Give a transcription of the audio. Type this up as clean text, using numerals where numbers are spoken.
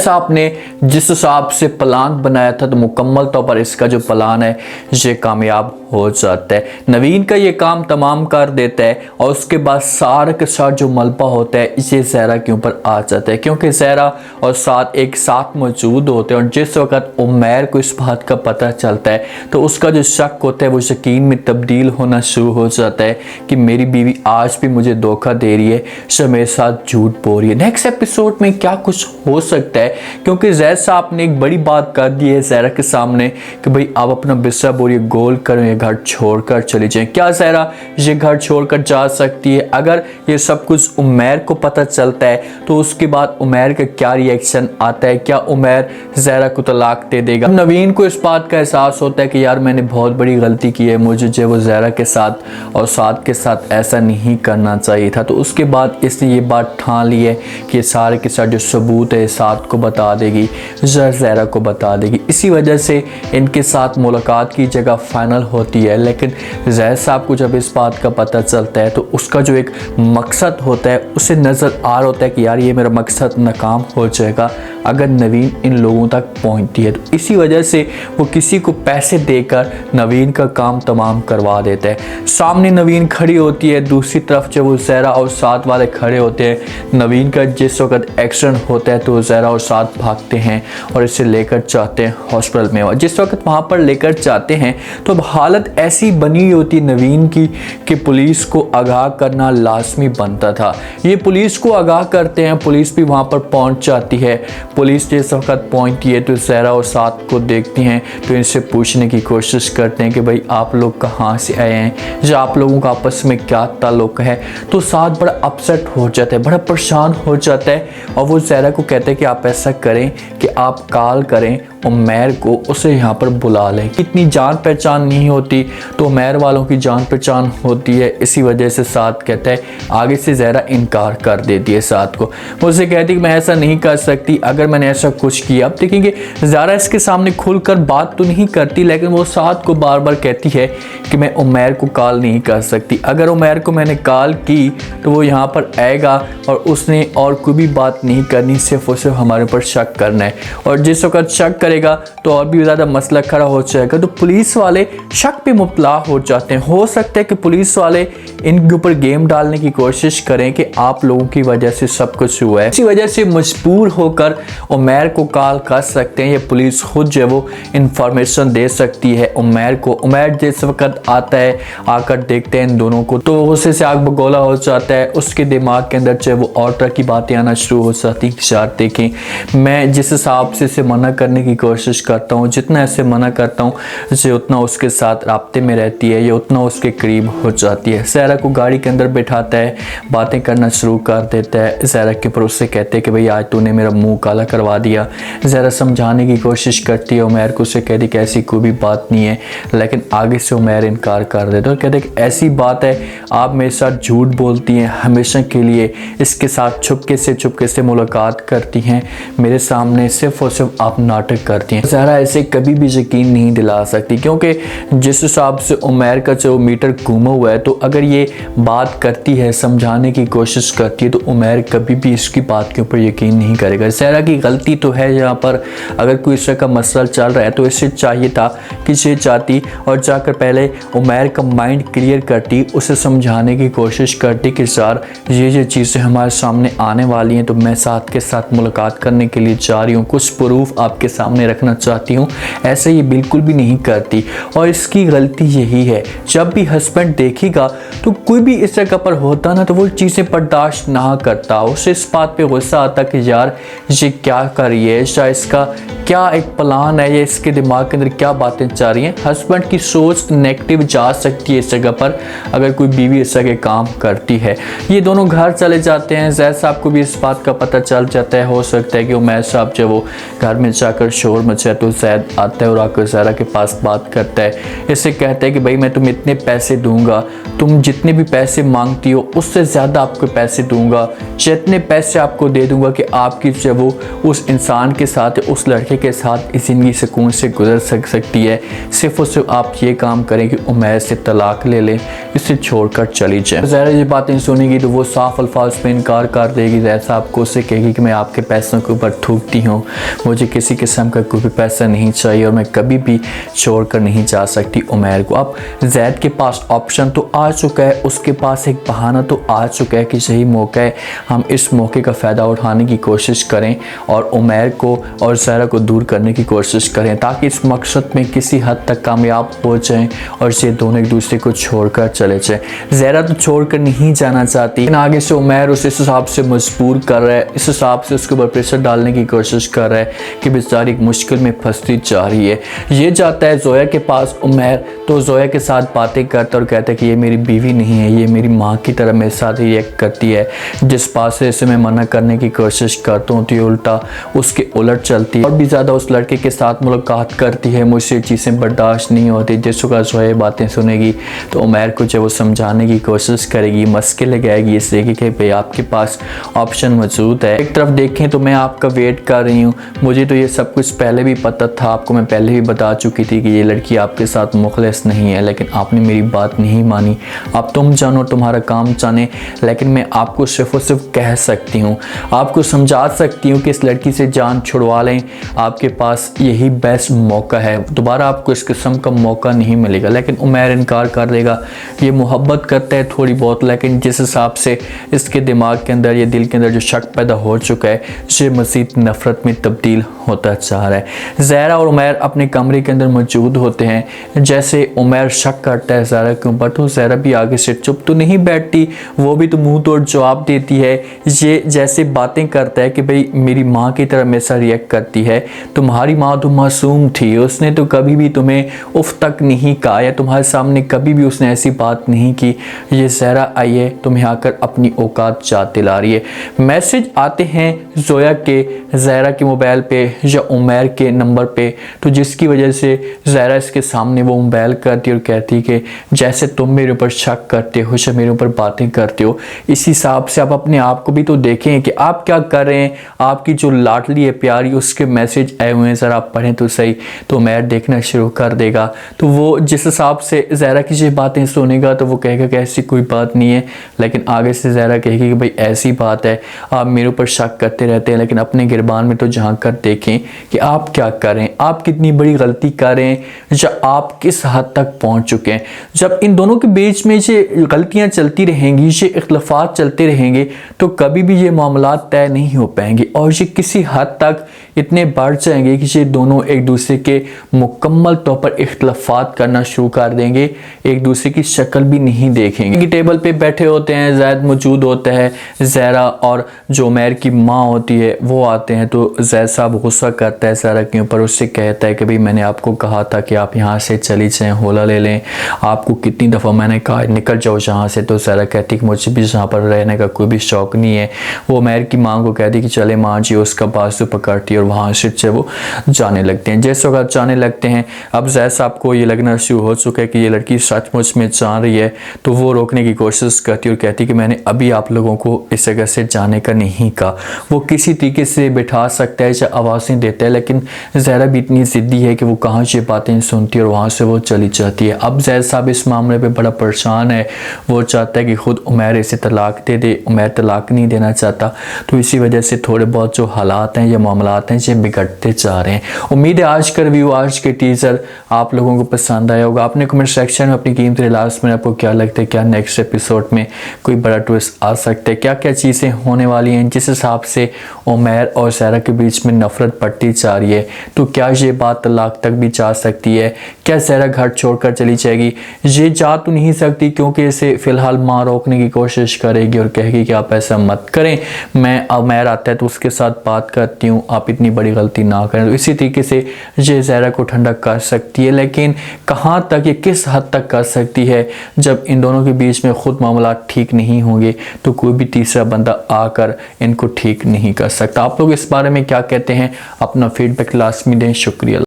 साहब ने जिस हिसाब से प्लान बनाया था तो मुकम्मल तौर पर इसका जो प्लान है ये कामयाब हो जाता है। नवीन का ये काम तमाम कर देता है और उसके बाद सारा के साथ जो मलबा होता है ये ज़हरा के ऊपर आ जाता है, क्योंकि ज़हरा और साथ एक साथ मौजूद होते हैं। और जिस वक्त उमैर को इस बात का पता चलता है तो उसका जो शक होता है वो यकीन में तब्दील होना शुरू हो जाता है कि मेरी बीवी आज भी मुझे धोखा दे रही है, सब मेरे साथ झूठ बोल रही है। नेक्स्ट एपिसोड में क्या कुछ हो सकता है, क्योंकि जैद साहब ने एक बड़ी बात कर दी है ज़हरा के सामने कि भाई आप अपना बिस्सा बोरिए गोल करें, घर छोड़कर चली जाएं। क्या ज़हरा ये घर छोड़कर जा सकती है? अगर ये सब कुछ उमैर को पता चलता है तो उसके बाद उमैर का क्या रिएक्शन आता है? क्या उमैर ज़हरा को तलाक दे देगा? नवीन को इस बात का एहसास होता है कि यार मैंने बहुत बड़ी गलती की है, मुझे जो वो ज़हरा के साथ और साद के साथ ऐसा नहीं करना चाहिए था। तो उसके बाद इसने ये बात ठान ली है कि सारे के साथ जो सबूत है साद को बता देगी, ज़हरा को बता देगी। इसी वजह से इनके साथ मुलाकात की जगह फाइनल होती है। लेकिन ज़ैद साहब को जब इस बात का पता चलता है तो उसका जो एक मकसद होता है उसे नज़र आ रहा होता है कि यार ये मेरा मकसद नाकाम हो जाएगा अगर नवीन इन लोगों तक पहुंचती है। तो इसी वजह से वो किसी को पैसे देकर नवीन का काम तमाम करवा देता है। सामने नवीन खड़ी होती है, दूसरी तरफ जब वो ज़हरा और साथ वाले खड़े होते हैं। नवीन का जिस वक्त एक्सीडेंट होता है तो ज़हरा और साथ भागते हैं और इसे लेकर जाते हैं हॉस्पिटल में। और जिस वक्त वहाँ पर लेकर जाते हैं तो अब हालत ऐसी बनी होती नवीन की कि पुलिस को आगाह करना लाजमी बनता था। ये पुलिस को आगाह करते हैं, पुलिस भी वहाँ पर पहुँच जाती है। पुलिस जिस वक्त पहुंचती है तो ज़हरा और साद को देखती हैं तो इनसे पूछने की कोशिश करते हैं कि भाई आप लोग कहाँ से आए हैं या आप लोगों का आपस में क्या ताल्लुक़ है। तो साद बड़ा अपसेट हो जाता है, बड़ा परेशान हो जाता है और वो ज़हरा को कहते हैं कि आप ऐसा करें कि आप कॉल करें उमैर को, उसे यहाँ पर बुला लें। इतनी जान पहचान नहीं होती तो उमैर वालों की जान पहचान होती है। इसी वजह से साद कहता है, आगे से ज़हरा इनकार कर देती है साद को। वो उसे कहती है कि मैं ऐसा नहीं कर सकती, अगर मैंने ऐसा कुछ किया। अब देखेंगे ज़हरा इसके सामने खुलकर बात तो नहीं करती, लेकिन वो साद को बार बार कहती है कि मैं उमैर को कॉल नहीं कर सकती। अगर उमैर को मैंने कॉल की तो वो यहाँ पर आएगा और उसने और कोई भी बात नहीं करनी, सिर्फ और सिर्फ हमारे ऊपर शक करना है। और जिस वक्त शक करेगा तो और भी ज़्यादा मसला खड़ा हो जाएगा। तो पुलिस वाले शक पे मुब्तला हो जाते हैं। हो सकता है कि पुलिस वाले इनके ऊपर गेम डालने की कोशिश करें कि आप लोगों की वजह से सब कुछ हुआ है। इसी वजह से मजबूर होकर उमैर को कॉल कर सकते हैं या पुलिस खुद जो है वो इंफॉर्मेशन दे सकती है उमैर को। उमैर जिस वक्त आता है, आकर देखते हैं इन दोनों को तो गुस्से से आग बगोला हो जाता है। उसके दिमाग के अंदर जो है वो और तरह की बातें आना शुरू हो जाती हैं। यार देखें, मैं जिस हिसाब से इसे मना करने की कोशिश करता हूँ, जितना ऐसे मना करता हूँ जैसे उतना उसके साथ राब्ते में रहती है या उतना उसके करीब हो जाती है। ज़हरा को गाड़ी के अंदर बैठाता है, बातें करना शुरू कर देता है। ज़हरा के ऊपर उससे कहते हैं कि भाई आज तूने मेरा मुंह काला करवा दिया। ज़हरा समझाने की कोशिश करती है उमैर को, उससे कहती कि ऐसी कोई भी बात नहीं है, लेकिन आगे से उमैर इनकार कर देता है और कहते हैं कि ऐसी बात है, आप मेरे साथ झूठ बोलती हैं हमेशा के लिए, इसके साथ चुपके से मुलाकात करती हैं, मेरे सामने सिर्फ और सिर्फ आप नाटक करती हैं। ज़हरा ऐसे कभी भी यकीन नहीं दिला सकती, क्योंकि जिस हिसाब से उमैर का जो मीटर घूमा हुआ है, तो अगर ये बात करती है, समझाने की कोशिश करती है, तो उमैर कभी भी इसकी बात के ऊपर यकीन नहीं करेगा। ज़हरा की गलती तो है यहाँ पर, अगर कोई इस तरह का मसला चल रहा है तो इसे चाहिए था कि ये जाती और जाकर पहले उमैर का माइंड क्लियर करती, उसे समझाने की कोशिश करती कि यार ये चीज़ें हमारे सामने आने वाली हैं, तो मैं साथ के साथ मुलाकात करने के लिए जा रही हूँ, कुछ प्रूफ आपके सामने रखना चाहती हूँ। ऐसे ये बिल्कुल भी नहीं करती और इसकी गलती यही है, जब भी हस्बैंड देखेगा तो कोई भी इस जगह पर होता ना तो वो चीज़ें बर्दाश्त ना करता, उसे इस बात पे गुस्सा आता कि यार ये क्या कर रही है, शायद इसका क्या एक प्लान है या इसके दिमाग के अंदर क्या बातें चल रही हैं। हस्बैंड की सोच नेगेटिव जा सकती है इस जगह पर अगर कोई बीवी इस तरह के काम करती है। ये दोनों घर चले जाते हैं। ज़ैद साहब को भी इस बात का पता चल जाता है। हो सकता है कि उमैर साहब जो वो घर में जाकर शोर मचा तो ज़ैद आता है और आकर ज़हरा के पास बात करता है। इससे कहता है कि भाई मैं तुम्हें इतने पैसे दूंगा, तुम जितने भी पैसे मांगती हो उससे ज़्यादा आपको पैसे दूंगा, जितने पैसे आपको दे दूंगा कि आपकी जो वो उस इंसान के साथ, उस लड़के के साथ ज़िंदगी सुकून से गुजर सकती है। सिर्फ और सिर्फ आप ये काम करें कि उमैर से तलाक ले लें, इसे छोड़कर चले चली जाए। ज़हरा ये बातें सुनेगी तो वो साफ अल्फाज में इनकार कर देगी। ज़हरा साहब को उससे कहेगी कि मैं आपके पैसों के ऊपर थूकती हूँ, मुझे किसी किस्म का कोई भी पैसा नहीं चाहिए और मैं कभी भी छोड़ कर नहीं जा सकती उमैर को। अब ज़ैद के पास ऑप्शन तो आ चुका है, उसके पास एक बहाना तो आ चुका है कि सही मौका है, हम इस मौके का फ़ायदा उठाने की कोशिश करें और उमैर को और ज़हरा को दूर करने की कोशिश करें ताकि इस मकसद में किसी हद तक कामयाब हो जाएं और ये दोनों एक दूसरे को छोड़कर चले जाएं। ज़हरा तो छोड़कर नहीं जाना चाहती, लेकिन आगे से उमैर उसे इस हिसाब से मजबूर कर रहा है, इस हिसाब से उसके ऊपर प्रेशर डालने की कोशिश कर रहा है कि बेचारी एक मुश्किल में फंसती जा रही है। ये जाता है ज़ोया के पास उमैर, तो ज़ोया के साथ बातें करता और कहता है कि ये मेरी बीवी नहीं है, ये मेरी माँ की तरह मेरे साथ रिएक्ट करती है। जिस बात से इसे मैं मना करने की कोशिश करता हूँ तो ये उल्टा उसके उलट चलती है और भी ज़्यादा उस लड़के के साथ मुलाकात करती है। मुझसे चीज़ें बर्दाश्त नहीं होती। जिस वक्त ज़ोया बातें सुनेगी तो उमैर को जब वो समझाने की कोशिश करेगी, मस्के लगाएगी इसलिए कि भाई आपके पास ऑप्शन मौजूद है। एक तरफ देखें तो मैं आपका वेट कर रही हूँ, मुझे तो ये सब कुछ पहले भी पता था, आपको मैं पहले भी बता चुकी थी कि ये लड़की आपके साथ मुखलिस नहीं है, लेकिन आपने मेरी बात नहीं मानी। अब तुम जानो तुम्हारा काम जाने, लेकिन मैं आपको सिर्फ और सिर्फ कह सकती हूँ, आपको समझा सकती हूँ कि इस लड़की से जान छुड़वा लें, आपके पास यही बेस्ट मौका है, दोबारा आपको इस किस्म का मौका नहीं मिलेगा। लेकिन उमैर इनकार कर देगा। ये मोहब्बत करता है थोड़ी बहुत, लेकिन जिस हिसाब से इसके दिमाग के अंदर, ये दिल के अंदर जो शक पैदा हो चुका है, ये मज़ीद नफ़रत में तब्दील होता जा रहा है। ज़हरा और उमैर अपने कमरे के अंदर मौजूद होते हैं। जैसे उमैर शक करता है ज़हरा के ऊपर तो ज़हरा भी आगे से चुप तो नहीं बैठती, वो भी तो मुंह तोड़ जवाब देती है। ये जैसे बातें करता है कि भाई मेरी माँ की तरह मेरे साथ रिएक्ट करती है, तुम्हारी माँ तो मासूम थी, उसने तो कभी भी तुम्हें उफ तक नहीं कहा या तुम्हारे सामने कभी भी उसने ऐसी बात नहीं की। ये ज़हरा आई है तुम्हें आकर अपनी औकात याद दिला रही है। मैसेज आते हैं ज़ोया के ज़हरा के मोबाइल पे या उमैर के नंबर पे, तो जिसकी वजह से ज़हरा इसके सामने वो मोबाइल करती और कहती कि जैसे तुम मेरे ऊपर शक करते हो या मेरे ऊपर बातें करते हो, इस हिसाब से आप अपने आप को भी तो देखें कि आप क्या कर रहे हैं। आपकी जो लाडली है प्यारी, उसके मैसेज आए हुए हैं, ज़रा आप पढ़ें तो सही। तो उमैर देखना शुरू कर देगा, तो वो जिस हिसाब से ज़हरा की ये बातें सुनेगा तो वो कहेगा कि ऐसी कोई बात नहीं है, लेकिन आगे से ज़हरा कहेगी कि भाई ऐसी बात है, आप मेरे ऊपर शक करते रहते हैं, लेकिन अपने गिरबान में तो झांक कर देखें कि आप क्या कर रहे हैं, आप कितनी बड़ी गलती कर रहे हैं या आप किस हद तक पहुंच चुके हैं। जब इन दोनों के बीच में ये गलतियां चलती रहेंगी, ये इख्तलाफात चलते रहेंगे, तो कभी भी ये मामलात तय नहीं हो पाएंगे और ये किसी हद तक इतने बढ़ जाएंगे कि ये दोनों एक दूसरे के मुकम्मल तौर पर इख्तलाफात करना शुरू कर देंगे, एक दूसरे की शक्ल भी नहीं देखेंगे। टेबल पे बैठे होते हैं, ज़ैद मौजूद होता है, ज़हरा और जो उमैर की माँ होती है वो आते हैं। तो ज़ैद साहब गुस्सा करता है ज़हरा के ऊपर, उससे कहता है कि भाई मैंने आपको कहा था कि आप यहाँ से चली जाएं, होला ले लें, आपको कितनी दफ़ा मैंने कहा निकल जाओ यहाँ से। तो ज़हरा कहती कि मुझे भी यहाँ पर रहने का कोई भी शौक़ नहीं है। वो उमैर की माँ को कहती कि चले माँ जी, उसका बाजू पकड़ती है और वहाँ से वो जाने लगते हैं। जैसे वक्त जाने लगते हैं, अब ज़ैद साहब को ये लगना शुरू हो चुका है कि ये लड़की सचमुच में जा रही है, तो वो रोकने की कोशिश करती और कहती कि मैंने अभी आप लोगों को इस जगह से जाने का नहीं कहा। वो किसी तरीके से बिठा सकता है या आवाज़ें देता है, लेकिन ज़हरा भी इतनी ज़िद्दी है कि वो कहाँ से बातें सुनती है और वहाँ से वो चली जाती है। अब ज़ैद साहब इस मामले पे बड़ा परेशान है, वो चाहता है कि ख़ुद उमैर इसे तलाक दे दे, उमैर तलाक नहीं देना चाहता। तो इसी वजह से थोड़े बहुत जो हालात हैं या मामलात हैं ये बिगड़ते जा रहे हैं। उम्मीद है आज का रिव्यू, आज के टीज़र आप लोगों को पसंद आया होगा। आपने कमेंट सेक्शन में अपनी कीमती लास्ट में आपको क्या लगता है, क्या नेक्स्ट एपिसोड में कोई बड़ा ट्विस्ट आ सकता है, क्या क्या चीज़ें होने वाली हैं जिस हिसाब से उमैर और ज़हरा के बीच में नफरत बढ़ती जा रही है। तो क्या ये बात तलाक तक भी जा सकती है, क्या ज़हरा घर छोड़कर चली जाएगी? ये जा तो नहीं सकती क्योंकि इसे फ़िलहाल माँ रोकने की कोशिश करेगी और कहेगी कि आप ऐसा मत करें, मैं उमैर आता है तो उसके साथ बात करती हूँ, आप इतनी बड़ी गलती ना करें। तो इसी तरीके से ये ज़हरा को ठंडा कर सकती है, लेकिन कहाँ तक, ये किस हद तक कर सकती है? जब इन दोनों के बीच में खुद मामला ठीक नहीं होंगे तो कोई भी तीसरा बंदा आकर इनको ठीक नहीं कर सकता। आप लोग इस बारे में क्या कहते हैं? अपना फीडबैक लास्ट में दें। शुक्रिया।